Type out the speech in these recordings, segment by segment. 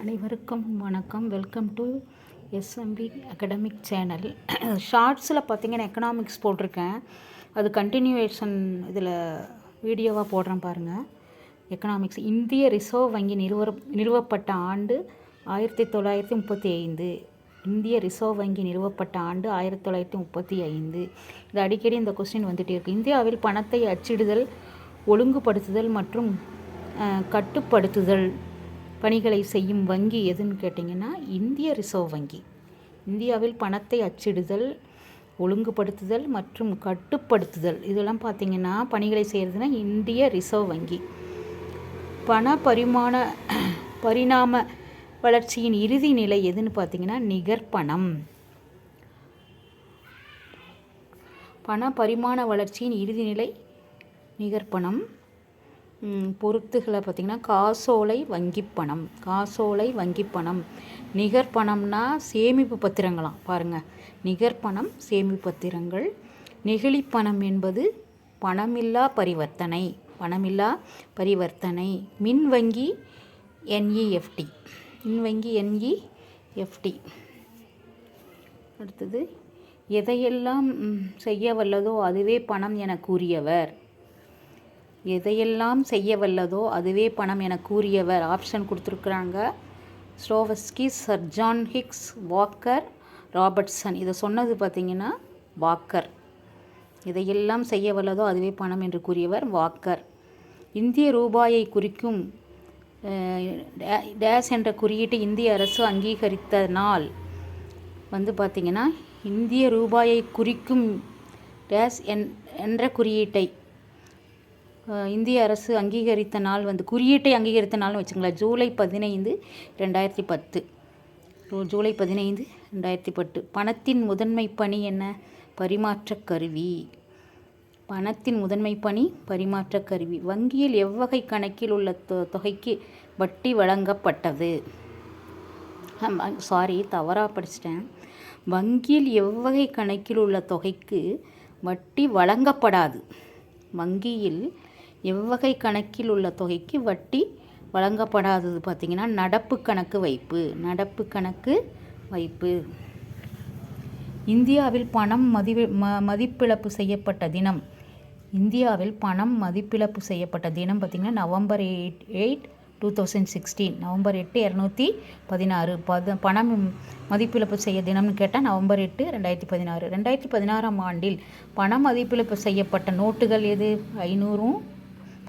அனைவருக்கும் வணக்கம். Welcome to SMP academic channel. ஷார்ட்ஸில் பார்த்தீங்கன்னா எக்கனாமிக்ஸ் போட்டிருக்கேன். அது கண்டினியூவேஷன் இதில் வீடியோவாக போடுறேன் பாருங்கள். எக்கனாமிக்ஸ். இந்திய ரிசர்வ் வங்கி நிறுவப்பட்ட ஆண்டு 1935. இந்திய ரிசர்வ் வங்கி நிறுவப்பட்ட ஆண்டு 1935. இது அடிக்கடி இந்த கொஸ்டின் வந்துகிட்டே இருக்குது. இந்தியாவில் பணத்தை அச்சிடுதல், ஒழுங்குபடுத்துதல் மற்றும் கட்டுப்படுத்துதல் பணிகளை செய்யும் வங்கி எதுன்னு கேட்டிங்கன்னா இந்திய ரிசர்வ் வங்கி. இந்தியாவில் பணத்தை அச்சிடுதல், ஒழுங்குபடுத்துதல் மற்றும் கட்டுப்படுத்துதல் இதெல்லாம் பார்த்திங்கன்னா பணிகளை செய்கிறதுனா இந்திய ரிசர்வ் வங்கி. பண பரிணாம வளர்ச்சியின் இறுதி நிலை எதுன்னு பார்த்திங்கன்னா நிகர்பணம். பண பரிமாண வளர்ச்சியின் இறுதி நிலை நிகர்பணம். பொருத்துகளை பார்த்திங்கன்னா காசோலை வங்கிப்பணம். காசோலை வங்கிப்பணம். நிகர்பணம்னா சேமிப்பு பத்திரங்களாம் பாருங்கள். நிகர்பணம் சேமிப்பு பத்திரங்கள். நெகிழிப்பணம் என்பது பணமில்லா பரிவர்த்தனை. பணமில்லா பரிவர்த்தனை. மின் வங்கி NEFT. மின் வங்கி NEFT. அடுத்தது எதையெல்லாம் செய்ய வல்லதோ அதுவே பணம் என கூறியவர். எதையெல்லாம் செய்ய வல்லதோ அதுவே பணம் என கூறியவர். ஆப்ஷன் கொடுத்துருக்குறாங்க. ஸ்லோவஸ்கி, sir John Hicks, Walker, Robertson. இதை சொன்னது பார்த்திங்கன்னா வாக்கர். எதையெல்லாம் செய்ய வல்லதோ அதுவே பணம் என்று கூறியவர் வாக்கர். இந்திய ரூபாயை குறிக்கும் டேஸ் என்ற குறியீட்டை இந்திய அரசு அங்கீகரித்த நாள் பார்த்திங்கன்னா இந்திய ரூபாயை குறிக்கும் டேஸ் என்ற குறியீட்டை இந்திய அரசு அங்கீகரித்த நாள் குறியீட்டை அங்கீகரித்த நாள்னு வச்சுங்களேன். ஜூலை 15, 2010. ஜூலை 15, 2010. பணத்தின் முதன்மை பணி என்ன? பரிமாற்ற கருவி. பணத்தின் முதன்மை பணி பரிமாற்ற கருவி. வங்கியில் எவ்வகை கணக்கில் உள்ள தொகைக்கு வட்டி வழங்கப்பட்டது? தவறாக படிச்சிட்டேன். வங்கியில் எவ்வகை கணக்கில் உள்ள தொகைக்கு வட்டி வழங்கப்படாது. வங்கியில் எவ்வகை கணக்கில் உள்ள தொகைக்கு வட்டி வழங்கப்படாதது பார்த்திங்கன்னா நடப்பு கணக்கு வைப்பு. நடப்பு கணக்கு வைப்பு. இந்தியாவில் பணம் மதிப்பிழப்பு செய்யப்பட்ட தினம். இந்தியாவில் பணம் மதிப்பிழப்பு செய்யப்பட்ட தினம் பார்த்திங்கன்னா நவம்பர் 8, 2016. நவம்பர் 8, 216. பணம் மதிப்பிழப்பு செய்ய தினம்னு கேட்டால் நவம்பர் 8, 2016. 2016ஆம் ஆண்டில் பண மதிப்பிழப்பு செய்யப்பட்ட நோட்டுகள் எது? 500,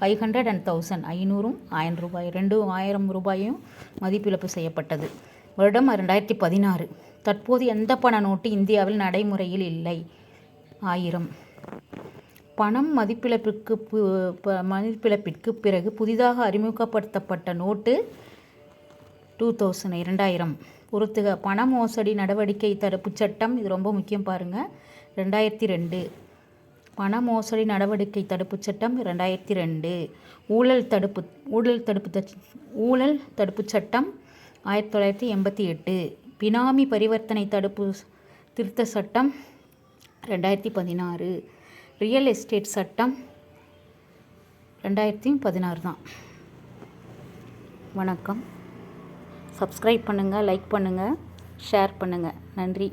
500 and 1000. 500, 1000 ரூபாய். 2000 ரூபாயும் மதிப்பிழப்பு செய்யப்பட்டது. வருடம் 2016. தற்போது எந்த பண நோட்டு இந்தியாவில் நடைமுறையில் இல்லை? 1000. பணம் மதிப்பிழப்பிற்கு பிறகு புதிதாக அறிமுகப்படுத்தப்பட்ட நோட்டு 2000. பொறுத்துக. பண மோசடி நடவடிக்கை தடுப்புச் சட்டம். இது ரொம்ப முக்கியம் பாருங்கள். 2002. பண மோசடி நடவடிக்கை தடுப்புச் சட்டம் 2002. ஊழல் தடுப்பு சட்டம் 1988. பினாமி பரிவர்த்தனை தடுப்பு திருத்த சட்டம் 2016. ரியல் எஸ்டேட் சட்டம் 2016 தான். வணக்கம். சப்ஸ்கிரைப் பண்ணுங்கள், லைக் பண்ணுங்கள், ஷேர் பண்ணுங்கள். நன்றி.